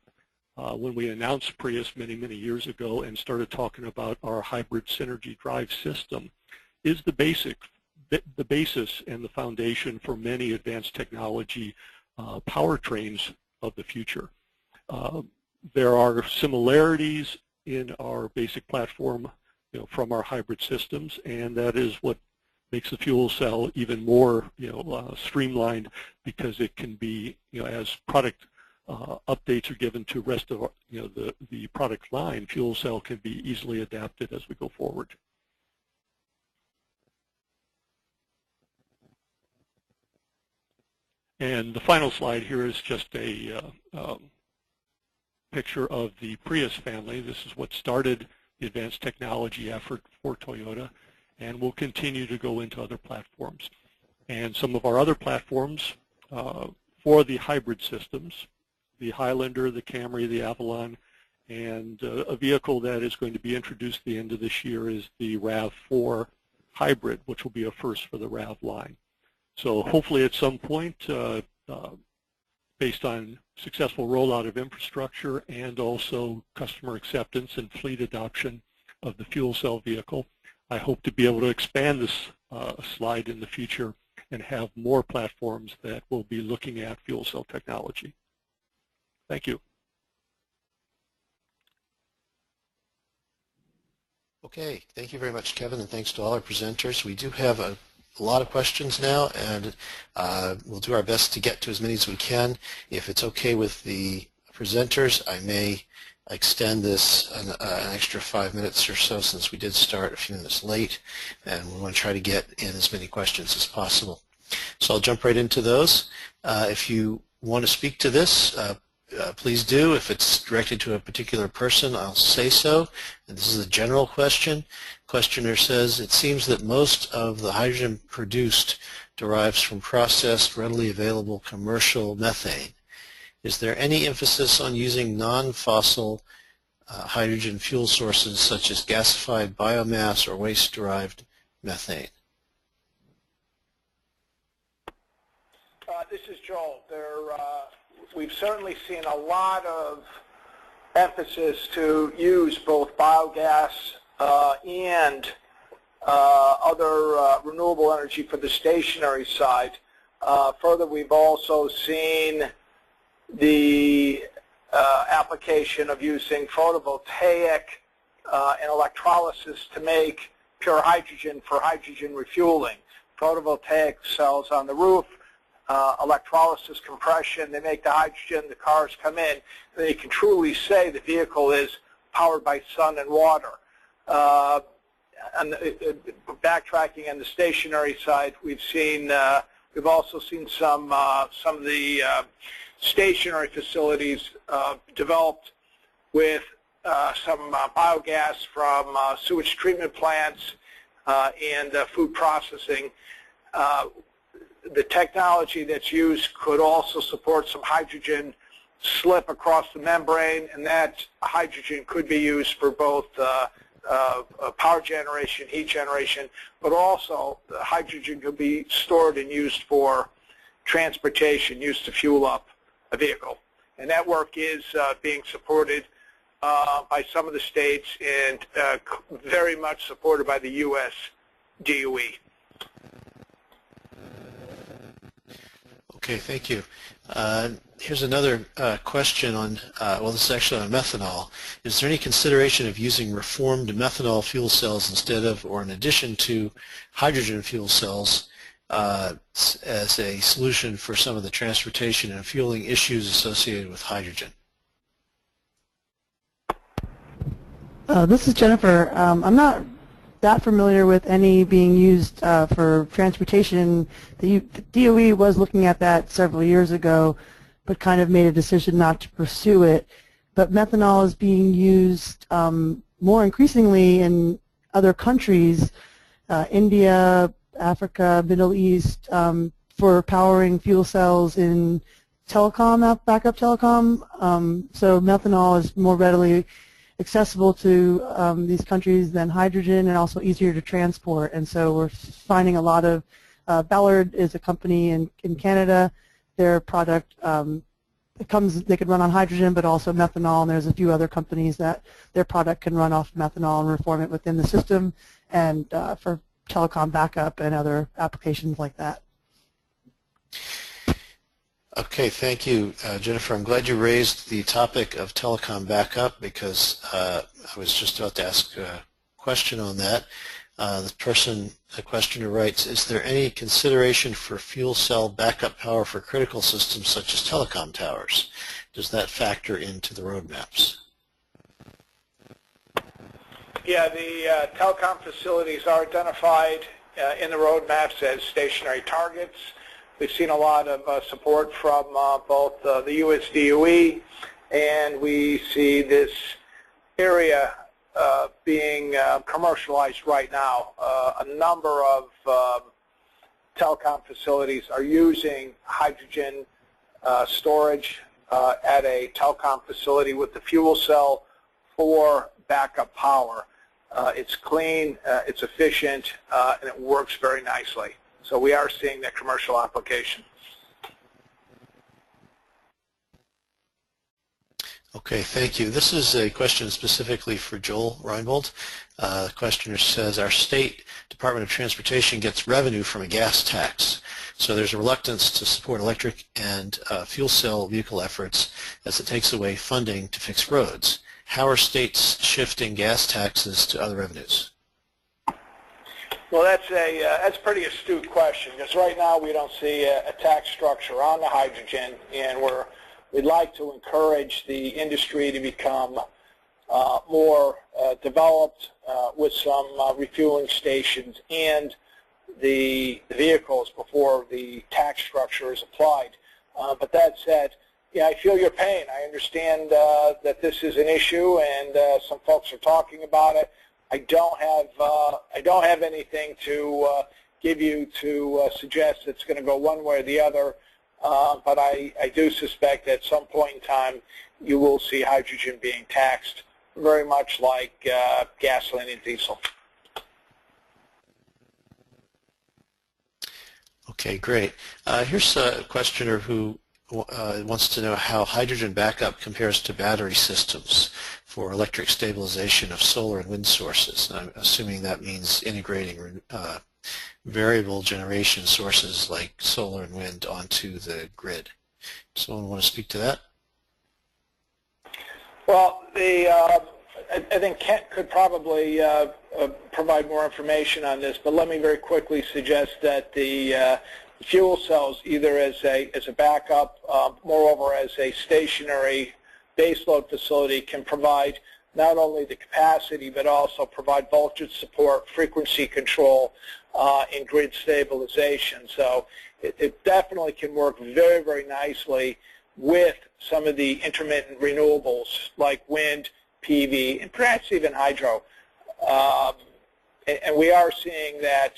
when we announced Prius many, many years ago and started talking about our hybrid synergy drive system, is the basis and the foundation for many advanced technology powertrains of the future. There are similarities in our basic platform from our hybrid systems, and that is what makes the fuel cell even more streamlined, because it can be, as product updates are given to rest of the product line, fuel cell can be easily adapted as we go forward. And the final slide here is just a picture of the Prius family. This is what started the advanced technology effort for Toyota, and will continue to go into other platforms. And some of our other platforms for the hybrid systems, the Highlander, the Camry, the Avalon, and a vehicle that is going to be introduced at the end of this year is the RAV4 hybrid, which will be a first for the RAV line. So hopefully at some point, based on successful rollout of infrastructure and also customer acceptance and fleet adoption of the fuel cell vehicle, I hope to be able to expand this slide in the future and have more platforms that will be looking at fuel cell technology. Thank you. Okay, thank you very much, Kevin, and thanks to all our presenters. We do have a lot of questions now, and we'll do our best to get to as many as we can. If it's okay with the presenters, I may extend this an extra 5 minutes or so, since we did start a few minutes late, and we want to try to get in as many questions as possible. So I'll jump right into those. If you want to speak to this, please do. If it's directed to a particular person, I'll say so. And this is a general question. Questioner says, it seems that most of the hydrogen produced derives from processed, readily available commercial methane. Is there any emphasis on using non-fossil hydrogen fuel sources such as gasified biomass or waste-derived methane? This is Joel. We've certainly seen a lot of emphasis to use both biogas and other renewable energy for the stationary side. Further, we've also seen the application of using photovoltaic and electrolysis to make pure hydrogen for hydrogen refueling. Photovoltaic cells on the roof, electrolysis compression, they make the hydrogen, the cars come in, and you can truly say the vehicle is powered by sun and water. And backtracking on the stationary side, we've also seen some of the stationary facilities developed with some biogas from sewage treatment plants and food processing. The technology that's used could also support some hydrogen slip across the membrane, and that hydrogen could be used for both power generation, heat generation, but also the hydrogen could be stored and used for transportation, used to fuel up a vehicle. And that work is being supported by some of the states and very much supported by the U.S. DOE. Okay, thank you. Here's another question on, well, this is actually on methanol. Is there any consideration of using reformed methanol fuel cells instead of or in addition to hydrogen fuel cells as a solution for some of the transportation and fueling issues associated with hydrogen? This is Jennifer. I'm not that familiar with any being used for transportation. The DOE was looking at that several years ago, but kind of made a decision not to pursue it. But methanol is being used more increasingly in other countries, India, Africa, Middle East, for powering fuel cells in telecom, backup telecom. So methanol is more readily accessible to these countries than hydrogen, and also easier to transport. And so we're finding a lot of, Ballard is a company in Canada. Their product, they can run on hydrogen but also methanol, and there's a few other companies that their product can run off methanol and reform it within the system, and for telecom backup and other applications like that. Okay, thank you, Jennifer. I'm glad you raised the topic of telecom backup because I was just about to ask a question on that. The questioner writes, is there any consideration for fuel cell backup power for critical systems such as telecom towers? Does that factor into the roadmaps? Yeah, the telecom facilities are identified in the roadmaps as stationary targets. We've seen a lot of support from both the U.S. DOE, and we see this area being commercialized right now. A number of telecom facilities are using hydrogen storage at a telecom facility with the fuel cell for backup power. It's clean, it's efficient, and it works very nicely. So we are seeing that commercial application. Okay, thank you. This is a question specifically for Joel Reinbold. The questioner says, our state Department of Transportation gets revenue from a gas tax, so there's a reluctance to support electric and fuel cell vehicle efforts as it takes away funding to fix roads. How are states shifting gas taxes to other revenues? Well, that's a pretty astute question, because right now we don't see a tax structure on the hydrogen, and we'd like to encourage the industry to become more developed with some refueling stations and the vehicles before the tax structure is applied. But that said, yeah, I feel your pain. I understand that this is an issue, and some folks are talking about it. I don't have anything to give you to suggest it's going to go one way or the other, but I do suspect at some point in time you will see hydrogen being taxed very much like gasoline and diesel. Okay, great. Here's a questioner who wants to know how hydrogen backup compares to battery systems for electric stabilization of solar and wind sources. I'm assuming that means integrating variable generation sources like solar and wind onto the grid. Someone want to speak to that? Well, I think Kent could probably provide more information on this, but let me very quickly suggest that the fuel cells, either as a backup, moreover as a stationary baseload facility, can provide not only the capacity but also provide voltage support, frequency control, and grid stabilization. So it definitely can work very, very nicely with some of the intermittent renewables like wind, PV, and perhaps even hydro. And we are seeing that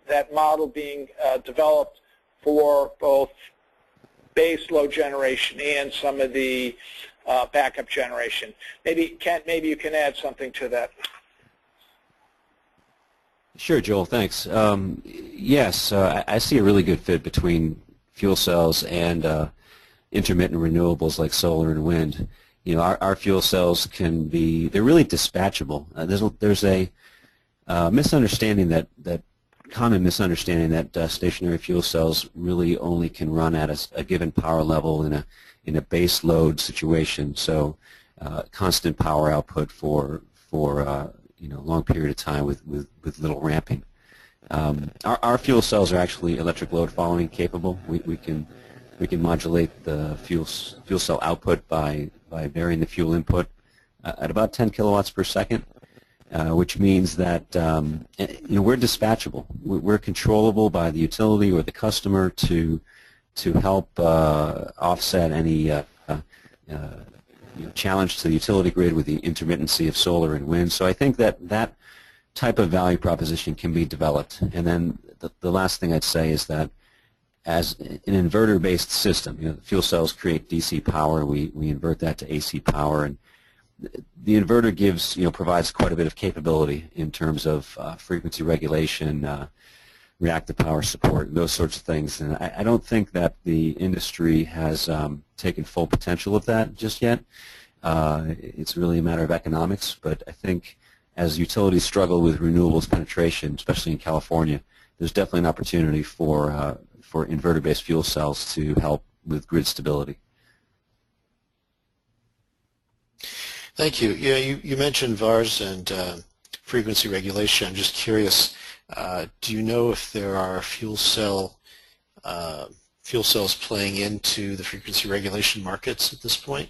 that model being developed for both base load generation and some of the backup generation. Maybe, Kent, maybe you can add something to that. Sure, Joel, thanks. Yes, I see a really good fit between fuel cells and intermittent renewables like solar and wind, our fuel cells can be, they're really dispatchable. There's a misunderstanding common misunderstanding that stationary fuel cells really only can run at a given power level in a base load situation. So constant power output for a long period of time with little ramping. Our fuel cells are actually electric load following capable. We can modulate the fuel cell output by varying the fuel input at about 10 kilowatts per second, which means that we're dispatchable. We're controllable by the utility or the customer to help offset any challenge to the utility grid with the intermittency of solar and wind. So I think that type of value proposition can be developed. And then the last thing I'd say is that as an inverter-based system, the fuel cells create DC power. We invert that to AC power, and the inverter provides quite a bit of capability in terms of frequency regulation, reactive power support, those sorts of things. And I don't think that the industry has taken full potential of that just yet. It's really a matter of economics, but I think as utilities struggle with renewables penetration, especially in California, there's definitely an opportunity for inverter-based fuel cells to help with grid stability. Thank you. Yeah, you mentioned VARs and frequency regulation. I'm just curious, do you know if there are fuel cells playing into the frequency regulation markets at this point?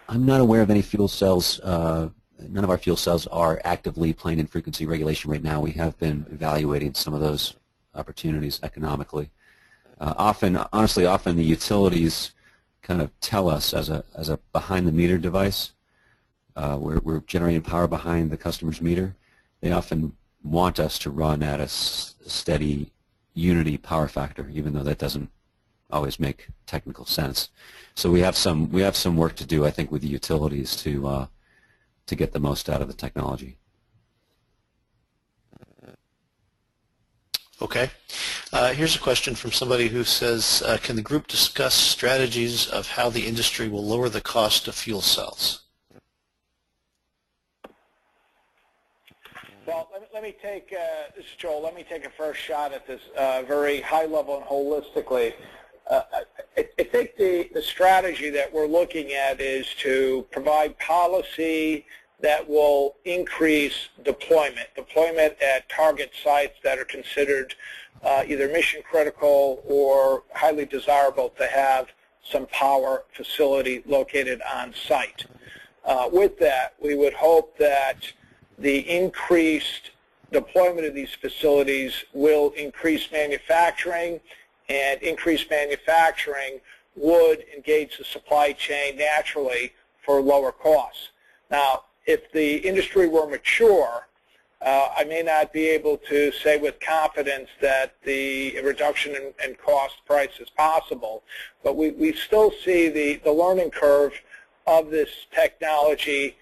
I'm not aware of any fuel cells. None of our fuel cells are actively playing in frequency regulation right now. We have been evaluating some of those opportunities economically. Honestly, often the utilities kind of tell us as a behind-the-meter device, we're generating power behind the customer's meter. They often want us to run at a steady unity power factor, even though that doesn't always make technical sense. So we have some work to do, I think, with the utilities to get the most out of the technology. Okay. Here's a question from somebody who says, can the group discuss strategies of how the industry will lower the cost of fuel cells? Well, let me take, this is Joel, let me take a first shot at this very high level and holistically. I think the strategy that we're looking at is to provide policy that will increase deployment at target sites that are considered either mission critical or highly desirable to have some power facility located on site. With that, we would hope that the increased deployment of these facilities will increase manufacturing, and increased manufacturing would engage the supply chain naturally for lower costs. Now, if the industry were mature, I may not be able to say with confidence that the reduction in cost price is possible, but we still see the learning curve of this technology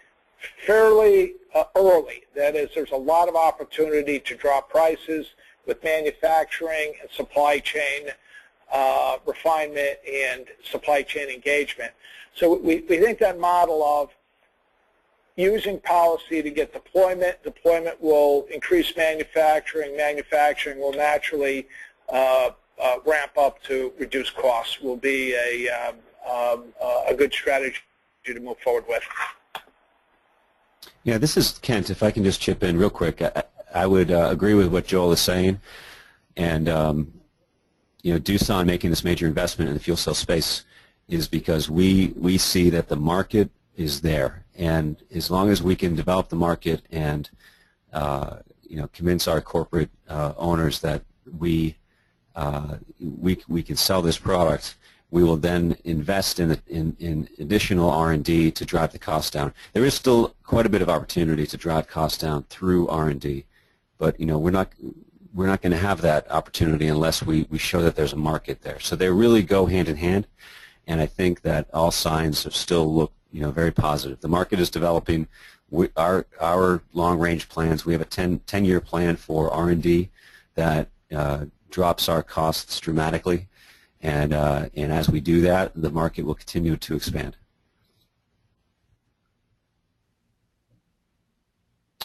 fairly early. That is, there's a lot of opportunity to drop prices with manufacturing and supply chain refinement and supply chain engagement. So we think that model of using policy to get deployment will increase manufacturing will naturally ramp up to reduce costs, will be a good strategy to move forward with. Yeah, this is Kent. If I can just chip in real quick, I would agree with what Joel is saying, and Doosan making this major investment in the fuel cell space is because we see that the market is there, and as long as we can develop the market and convince our corporate owners that we can sell this product, we will then invest in additional R&D to drive the cost down. There is still quite a bit of opportunity to drive costs down through R&D, but we're not going to have that opportunity unless we show that there's a market there. So they really go hand in hand, and I think that all signs still look very positive. The market is developing. Our long-range plans, we have a 10-year plan for R&D that drops our costs dramatically, and as we do that, the market will continue to expand.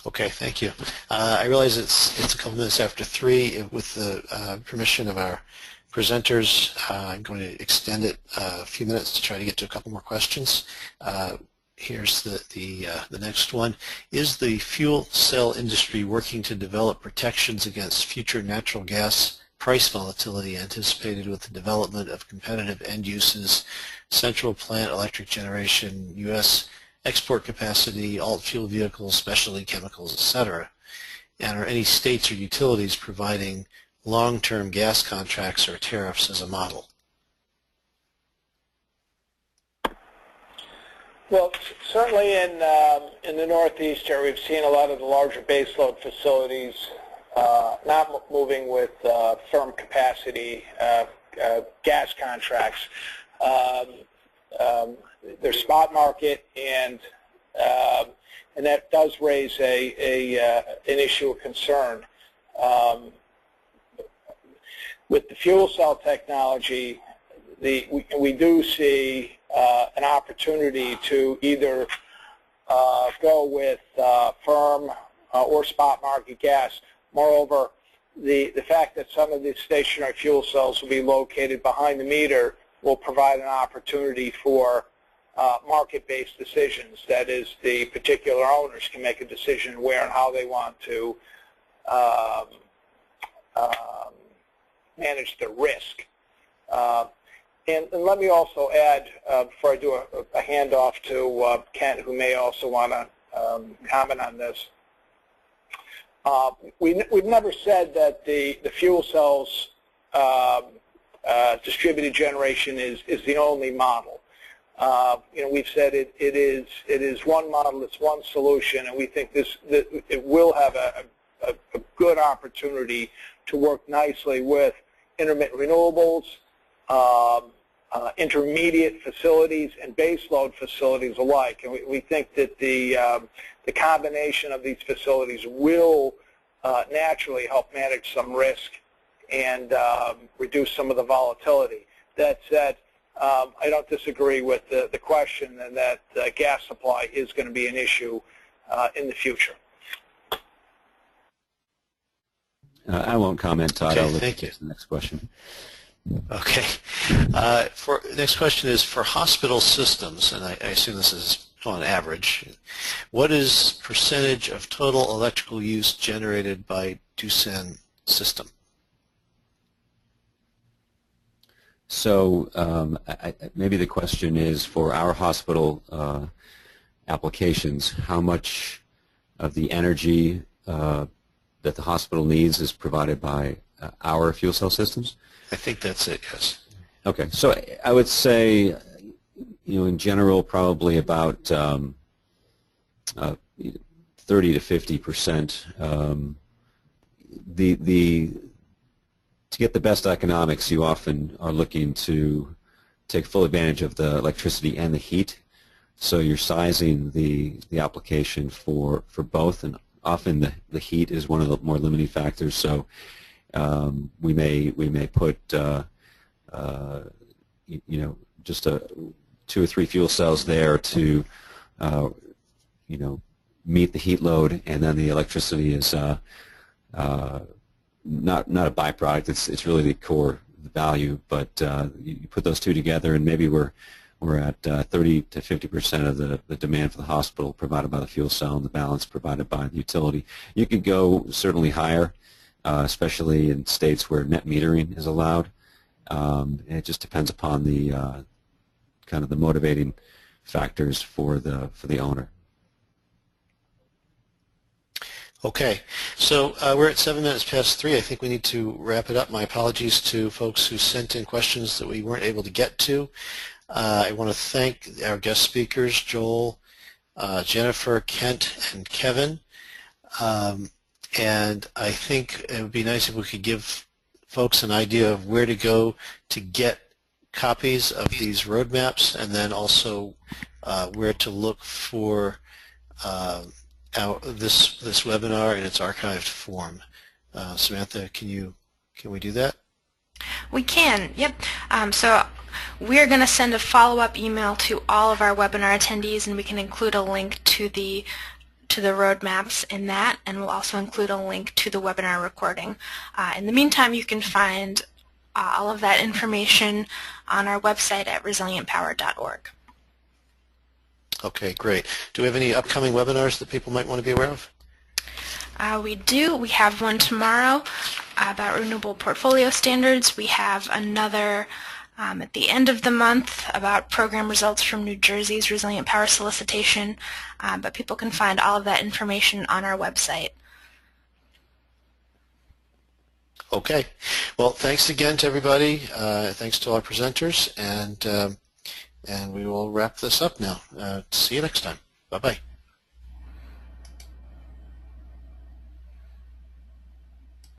Okay, thank you. I realize it's a couple minutes after 3. With the permission of our presenters, I'm going to extend it a few minutes to try to get to a couple more questions. Here's the next one. Is the fuel cell industry working to develop protections against future natural gas price volatility anticipated with the development of competitive end uses, central plant electric generation, U.S. export capacity, alt-fuel vehicles, specialty chemicals, etc.? And are any states or utilities providing long-term gas contracts or tariffs as a model? Well, certainly in the Northeastern, we've seen a lot of the larger baseload facilities not moving with firm capacity gas contracts. Their spot market, and that does raise an issue of concern. With the fuel cell technology, we do see an opportunity to either go with firm or spot market gas. Moreover, the fact that some of these stationary fuel cells will be located behind the meter will provide an opportunity for market-based decisions. That is, the particular owners can make a decision where and how they want to manage the risk. And let me also add, before I do a handoff to Kent, who may also want to comment on this, we've never said that the fuel cells distributed generation is the only model. We've said it is one model, it's one solution, and we think it will have a good opportunity to work nicely with intermittent renewables, intermediate facilities, and baseload facilities alike. And we think that the combination of these facilities will naturally help manage some risk and reduce some of the volatility. That said, I don't disagree with the question and that gas supply is going to be an issue in the future. I won't comment, Todd. Okay, thank you. The next question. Okay. Next question is for hospital systems, and I assume this is on average. What is percentage of total electrical use generated by Doosan system? So maybe the question is for our hospital applications, how much of the energy that the hospital needs is provided by our fuel cell systems? I think that's it, yes. Okay, so I would say, in general, probably about 30 to 50%. To get the best economics, you often are looking to take full advantage of the electricity and the heat. So you're sizing the application for both, and often the heat is one of the more limiting factors. So we may put just 2 or 3 fuel cells there to meet the heat load, and then the electricity is not a byproduct. It's really the core value. But you put those two together, and maybe we're at 30 to 50% of the demand for the hospital provided by the fuel cell, and the balance provided by the utility. You could go certainly higher, especially in states where net metering is allowed. It just depends upon the kind of the motivating factors for the owner. Okay, so we're at 7 minutes past 3. I think we need to wrap it up. My apologies to folks who sent in questions that we weren't able to get to. I want to thank our guest speakers, Joel, Jennifer, Kent, and Kevin. And I think it would be nice if we could give folks an idea of where to go to get copies of these roadmaps, and then also where to look for this webinar in its archived form. Samantha, can you Can we do that? We can, yep. So we're going to send a follow-up email to all of our webinar attendees, and we can include a link to the roadmaps in that, and we'll also include a link to the webinar recording. In the meantime, you can find all of that information on our website at resilientpower.org. Okay, great. Do we have any upcoming webinars that people might want to be aware of? We do. We have one tomorrow about renewable portfolio standards. We have another at the end of the month about program results from New Jersey's Resilient Power Solicitation, but people can find all of that information on our website. Okay. Well, thanks again to everybody. Thanks to all our presenters, and we will wrap this up now. See you next time. Bye-bye.